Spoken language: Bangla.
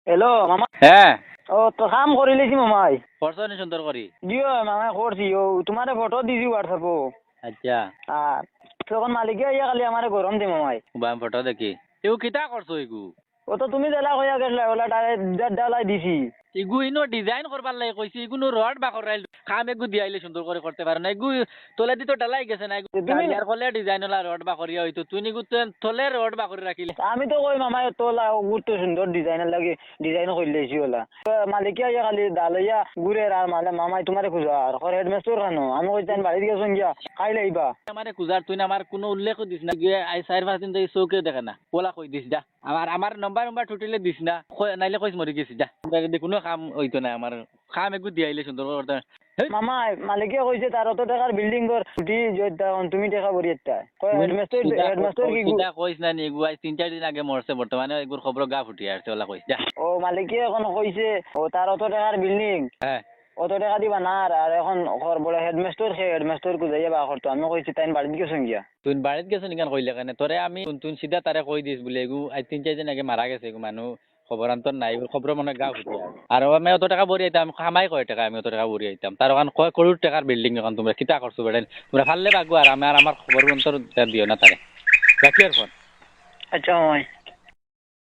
হ্যালো মামা। হ্যাঁ ও তো কাম করে লিছি মামাই। করছো সুন্দর করি। দিও মামা করছি ও তোমারে ফটো দিছি হোয়াটসঅ্যাপও। আচ্ছা আর তখন মালিকে ইয়া খালি আমারে গরম দি মামাই। বাম ফটো দেখি এও কিতা করছো এগু ও তো তুমি দেলা কইয়া গেছলা ওলা ডালাই দিছি। এগু ইনো ডিজাইন করবার লাগে কইছি এগুনো রড বা করাইল কাম এগু দিয়াইলে সুন্দর করে করতে পারে না এগু তোলে দি তো ডালাই গেছে না এগু তুমি ইয়ার করলে ডিজাইন হলা রড বা করিয়া হইতো তুই নিগু তোলে রড বা করে রাখিলে আমি তো কই মামাই তোলা গুড় সুন্দর ডিজাইনের লাগে ডিজাইন করে লিছি ওলা। মালিকে ইয়া খালি ডালাইয়া ঘুরে আর মানে মামাই তোমারে খুঁজা আর হেডমাস্টার কেন আমি কই তাই বাড়িতে গেছো গিয়া খাইলে আইবা। আমারে কুজার তুই না আমার কোনো উল্লেখ দিস না গিয়ে আই 4-5 দিন থেকে চৌকে দেখে না ওলা কই দিস যা আমার নাম্বার টুটিলে দিস না নাইলে কইস মরি গেছি যা কোনো কাম হইতো না আমার কাম এগু দিয়াইলে সুন্দর করতে মামাই মালিকে কইছে তার অত টাকার বিল্ডিং ঘর ছুটি তুমি টাকা ভরি একটা হেডমাস্টার কি কইস না নি এগু আজ 3-4 দিন আগে মরছে বর্তমানে এগুর খবর গা ফুটি আসছে ওলা কইস যা ও মালিকে এখন কইছে ও তার অত টাকার বিল্ডিং হ্যাঁ অত টাকা দিবা না আর এখন ঘর বড় হেডমাস্টার কো যাইয়া বা করতো আমি কইছি তাই বাড়িতে গেছো গিয়া। তুই বাড়িত গেছ নিকান কইলে কেন তোরে আমি তুই সিধা তারে কই দিস বলে এগু আজ 3-4 দিন আগে মারা গেছে এগু মানুষ খবর আন্তর নাই খবর মনে গা ফুটি আর আমি অত টাকা ভরি আইতাম খামাই কয় টাকা আমি অত টাকা ভরি আইতাম তার ওখান কয় করোড় টাকার বিল্ডিং এখন তোমরা কিতা করছো বেড়েন তোমরা ফাললে বাগু আর আমার খবর অন্তর দিও না তারে রাখি আর ফোন। আচ্ছা মামাই।